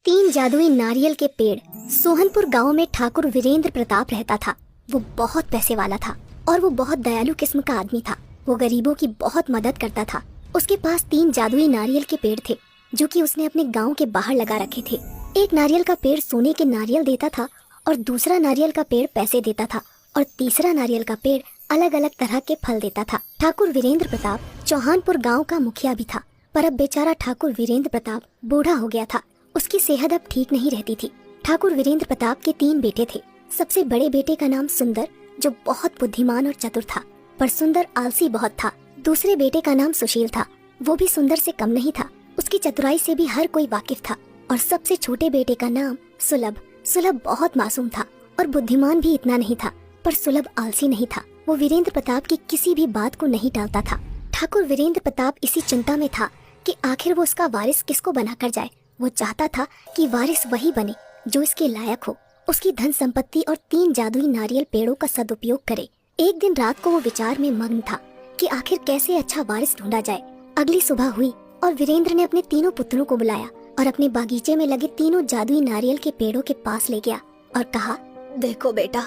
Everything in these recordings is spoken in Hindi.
तीन जादुई नारियल के पेड़। सोहनपुर गांव में ठाकुर वीरेंद्र प्रताप रहता था। वो बहुत पैसे वाला था और वो बहुत दयालु किस्म का आदमी था। वो गरीबों की बहुत मदद करता था। उसके पास तीन जादुई नारियल के पेड़ थे जो कि उसने अपने गांव के बाहर लगा रखे थे। एक नारियल का पेड़ सोने के नारियल देता था और दूसरा नारियल का पेड़ पैसे देता था और तीसरा नारियल का पेड़ अलग अलग तरह के फल देता था। ठाकुर वीरेंद्र प्रताप चौहानपुर गांव का मुखिया भी था, पर अब बेचारा ठाकुर वीरेंद्र प्रताप बूढ़ा हो गया था। उसकी सेहत अब ठीक नहीं रहती थी। ठाकुर वीरेंद्र प्रताप के तीन बेटे थे। सबसे बड़े बेटे का नाम सुंदर, जो बहुत बुद्धिमान और चतुर था, पर सुंदर आलसी बहुत था। दूसरे बेटे का नाम सुशील था। वो भी सुंदर से कम नहीं था। उसकी चतुराई से भी हर कोई वाकिफ था। और सबसे छोटे बेटे का नाम सुलभ। सुलभ बहुत मासूम था और बुद्धिमान भी इतना नहीं था, पर सुलभ आलसी नहीं था। वो वीरेंद्र प्रताप की किसी भी बात को नहीं टालता था। ठाकुर वीरेंद्र प्रताप इसी चिंता में था कि आखिर वो उसका वारिस किसको बनाकर जाए। वो चाहता था कि वारिस वही बने जो इसके लायक हो, उसकी धन संपत्ति और तीन जादुई नारियल पेड़ों का सदुपयोग करे। एक दिन रात को वो विचार में मग्न था कि आखिर कैसे अच्छा वारिस ढूंढा जाए। अगली सुबह हुई और वीरेंद्र ने अपने तीनों पुत्रों को बुलाया और अपने बागीचे में लगे तीनों जादुई नारियल के पेड़ों के पास ले गया और कहा, देखो बेटा,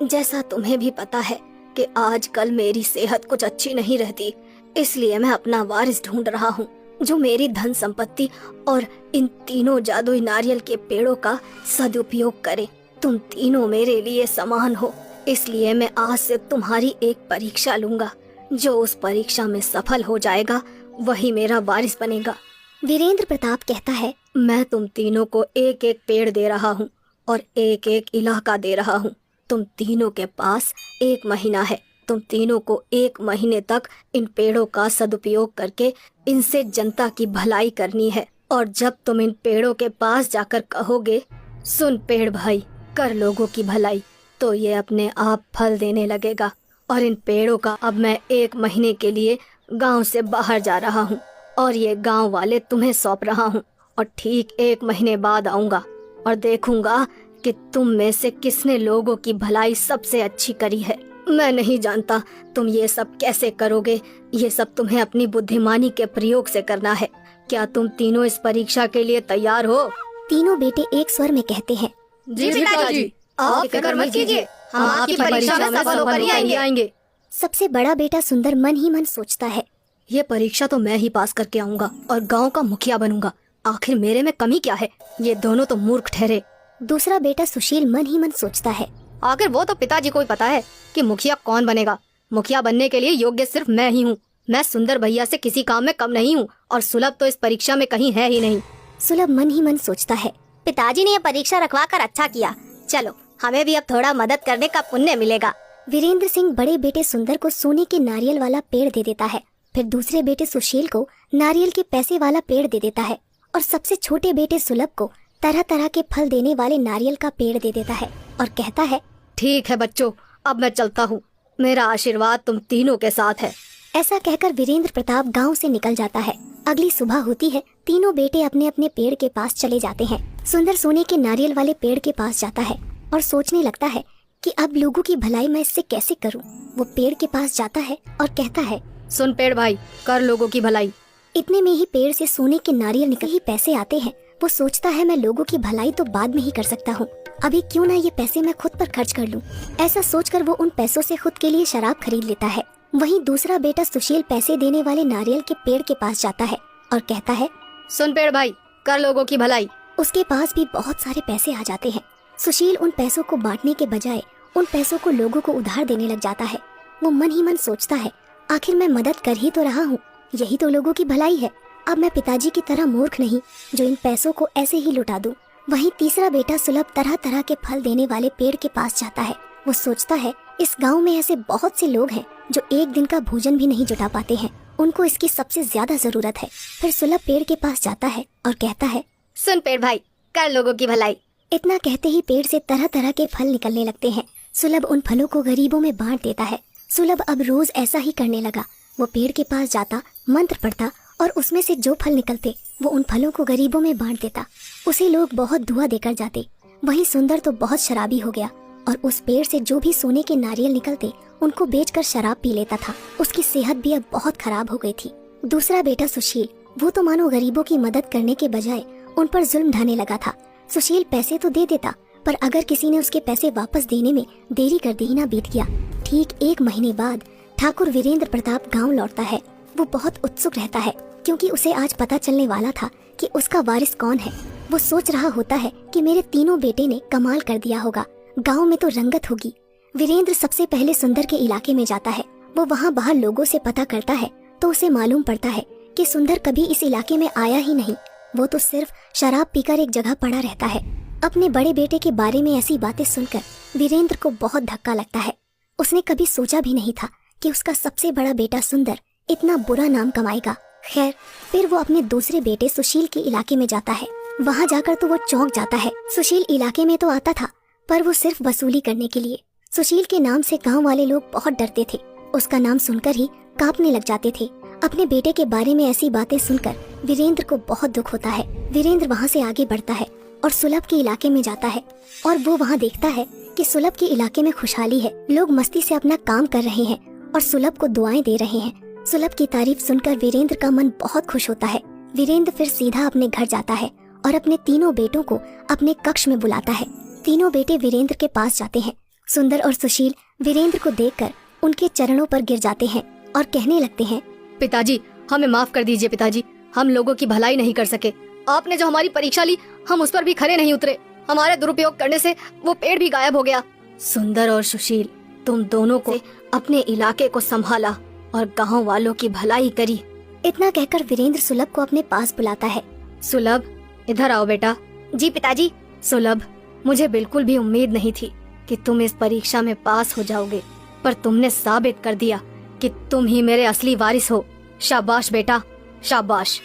जैसा तुम्हें भी पता है कि आजकल मेरी सेहत कुछ अच्छी नहीं रहती, इसलिए मैं अपना वारिस ढूंढ रहा हूँ जो मेरी धन संपत्ति और इन तीनों जादुई नारियल के पेड़ों का सदुपयोग करे। तुम तीनों मेरे लिए समान हो, इसलिए मैं आज से तुम्हारी एक परीक्षा लूंगा। जो उस परीक्षा में सफल हो जाएगा वही मेरा वारिस बनेगा। वीरेंद्र प्रताप कहता है, मैं तुम तीनों को एक एक पेड़ दे रहा हूँ और एक एक इलाका दे रहा हूँ। तुम तीनों के पास 1 महीना है। तुम तीनों को 1 महीने तक इन पेड़ों का सदुपयोग करके इनसे जनता की भलाई करनी है। और जब तुम इन पेड़ों के पास जाकर कहोगे, सुन पेड़ भाई, कर लोगों की भलाई, तो ये अपने आप फल देने लगेगा। और इन पेड़ों का अब मैं 1 महीने के लिए गांव से बाहर जा रहा हूँ और ये गांव वाले तुम्हें सौंप रहा हूँ। और ठीक 1 महीने बाद आऊंगा और देखूंगा कि तुम में से किसने लोगों की भलाई सबसे अच्छी करी है। मैं नहीं जानता तुम ये सब कैसे करोगे, ये सब तुम्हें अपनी बुद्धिमानी के प्रयोग से करना है। क्या तुम तीनों इस परीक्षा के लिए तैयार हो? तीनों बेटे एक स्वर में कहते हैं, जी पिताजी, आप फिक्र मत कीजिए, हम आपकी परीक्षा में सफल होकर ही आएंगे। सबसे बड़ा बेटा सुंदर मन ही मन सोचता है, ये परीक्षा तो मैं ही पास करके आऊंगा और गांव का मुखिया बनूंगा। आखिर मेरे में कमी क्या है? ये दोनों तो मूर्ख ठहरे। दूसरा बेटा सुशील मन ही मन सोचता है, आखिर वो तो पिताजी को ही पता है कि मुखिया कौन बनेगा। मुखिया बनने के लिए योग्य सिर्फ मैं ही हूँ। मैं सुंदर भैया से किसी काम में कम नहीं हूँ और सुलभ तो इस परीक्षा में कहीं है ही नहीं। सुलभ मन ही मन सोचता है, पिताजी ने ये परीक्षा रखवा कर अच्छा किया। चलो, हमें भी अब थोड़ा मदद करने का पुण्य मिलेगा। वीरेंद्र सिंह बड़े बेटे सुंदर को सोने के नारियल वाला पेड़ दे देता है। फिर दूसरे बेटे सुशील को नारियल के पैसे वाला पेड़ दे देता है और सबसे छोटे बेटे सुलभ को तरह तरह के फल देने वाले नारियल का पेड़ दे देता है और कहता है, ठीक है बच्चों, अब मैं चलता हूँ। मेरा आशीर्वाद तुम तीनों के साथ है। ऐसा कहकर वीरेंद्र प्रताप गांव से निकल जाता है। अगली सुबह होती है। तीनों बेटे अपने अपने पेड़ के पास चले जाते हैं। सुंदर सोने के नारियल वाले पेड़ के पास जाता है और सोचने लगता है कि अब लोगों की भलाई मैं इससे कैसे करूं। वो पेड़ के पास जाता है और कहता है, सुन पेड़ भाई, कर लोगों की भलाई। इतने में ही पेड़ से सोने के नारियल निकल ही पैसे आते हैं। वो सोचता है, मैं लोगों की भलाई तो बाद में ही कर सकता हूँ, अभी क्यों ना ये पैसे मैं खुद पर खर्च कर लूं। ऐसा सोचकर वो उन पैसों से खुद के लिए शराब खरीद लेता है। वहीं दूसरा बेटा सुशील पैसे देने वाले नारियल के पेड़ के पास जाता है और कहता है, सुन पेड़ भाई, कर लोगों की भलाई। उसके पास भी बहुत सारे पैसे आ जाते हैं। सुशील उन पैसों को बांटने के बजाय उन पैसों को लोगों को उधार देने लग जाता है। वो मन ही मन सोचता है, आखिर मैं मदद कर ही तो रहा हूँ, यही तो लोगों की भलाई है। अब मैं पिताजी की तरह मूर्ख नहीं जो इन पैसों को ऐसे ही लुटा दूं। वहीं तीसरा बेटा सुलभ तरह तरह के फल देने वाले पेड़ के पास जाता है। वो सोचता है, इस गांव में ऐसे बहुत से लोग हैं जो एक दिन का भोजन भी नहीं जुटा पाते हैं, उनको इसकी सबसे ज्यादा जरूरत है। फिर सुलभ पेड़ के पास जाता है और कहता है, सुन पेड़ भाई, कर लोगों की भलाई। इतना कहते ही पेड़ से तरह तरह के फल निकलने लगते हैं। सुलभ उन फलों को गरीबों में बांट देता है। सुलभ अब रोज ऐसा ही करने लगा। वो पेड़ के पास जाता, मंत्र पढ़ता और उसमें से जो फल निकलते वो उन फलों को गरीबों में बांट देता। उसे लोग बहुत दुआ देकर जाते। वहीं सुंदर तो बहुत शराबी हो गया और उस पेड़ से जो भी सोने के नारियल निकलते उनको बेचकर शराब पी लेता था। उसकी सेहत भी अब बहुत खराब हो गई थी। दूसरा बेटा सुशील, वो तो मानो गरीबों की मदद करने के बजाय उन पर जुल्म ढाने लगा था। सुशील पैसे तो दे देता, पर अगर किसी ने उसके पैसे वापस देने में देरी कर दी ही ना बीत गया। ठीक 1 महीने बाद ठाकुर वीरेंद्र प्रताप गांव लौटता है। वो बहुत उत्सुक रहता है क्योंकि उसे आज पता चलने वाला था कि उसका वारिस कौन है। वो सोच रहा होता है कि मेरे तीनों बेटे ने कमाल कर दिया होगा, गांव में तो रंगत होगी। वीरेंद्र सबसे पहले सुंदर के इलाके में जाता है। वो वहाँ बाहर लोगों से पता करता है तो उसे मालूम पड़ता है कि सुंदर कभी इस इलाके में आया ही नहीं। वो तो सिर्फ शराब पीकर एक जगह पड़ा रहता है। अपने बड़े बेटे के बारे में ऐसी बातें सुनकर वीरेंद्र को बहुत धक्का लगता है। उसने कभी सोचा भी नहीं था कि उसका सबसे बड़ा बेटा सुंदर इतना बुरा नाम कमाएगा। खैर, फिर वो अपने दूसरे बेटे सुशील के इलाके में जाता है। वहाँ जाकर तो वो चौंक जाता है। सुशील इलाके में तो आता था, पर वो सिर्फ वसूली करने के लिए। सुशील के नाम से गांव वाले लोग बहुत डरते थे। उसका नाम सुनकर ही कांपने लग जाते थे। अपने बेटे के बारे में ऐसी बातें सुनकर वीरेंद्र को बहुत दुख होता है। वीरेंद्र वहाँ से आगे बढ़ता है और सुलभ के इलाके में जाता है और वो वहाँ देखता है कि सुलभ के इलाके में खुशहाली है। लोग मस्ती से अपना काम कर रहे हैं और सुलभ को दुआएं दे रहे हैं। सुलभ की तारीफ सुनकर वीरेंद्र का मन बहुत खुश होता है। वीरेंद्र फिर सीधा अपने घर जाता है और अपने तीनों बेटों को अपने कक्ष में बुलाता है। तीनों बेटे वीरेंद्र के पास जाते हैं। सुंदर और सुशील वीरेंद्र को देखकर उनके चरणों पर गिर जाते हैं और कहने लगते हैं, पिताजी, हमें माफ कर दीजिए पिताजी, हम लोगों की भलाई नहीं कर सके। आपने जो हमारी परीक्षा ली, हम उस पर भी खरे नहीं उतरे। हमारे दुरुपयोग करने से वो पेड़ भी गायब हो गया। सुंदर और सुशील, तुम दोनों को अपने इलाके को संभाला और गांव वालों की भलाई करी। इतना कहकर वीरेंद्र सुलभ को अपने पास बुलाता है। सुलभ, इधर आओ बेटा। जी पिताजी। सुलभ, मुझे बिल्कुल भी उम्मीद नहीं थी कि तुम इस परीक्षा में पास हो जाओगे, पर तुमने साबित कर दिया कि तुम ही मेरे असली वारिस हो। शाबाश बेटा, शाबाश।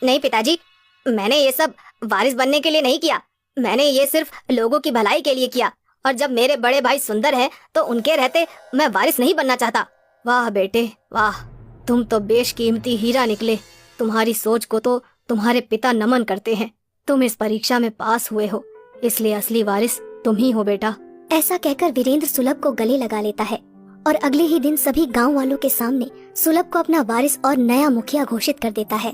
नहीं पिताजी, मैंने ये सब वारिस बनने के लिए नहीं किया। मैंने ये सिर्फ लोगों की भलाई के लिए किया। और जब मेरे बड़े भाई सुंदर हैं, तो उनके रहते मैं वारिस नहीं बनना चाहता। वाह बेटे वाह, तुम तो बेशकीमती हीरा निकले। तुम्हारी सोच को तो तुम्हारे पिता नमन करते हैं। तुम इस परीक्षा में पास हुए हो, इसलिए असली वारिस तुम ही हो बेटा। ऐसा कहकर वीरेंद्र सुलभ को गले लगा लेता है और अगले ही दिन सभी गांव वालों के सामने सुलभ को अपना वारिस और नया मुखिया घोषित कर देता है।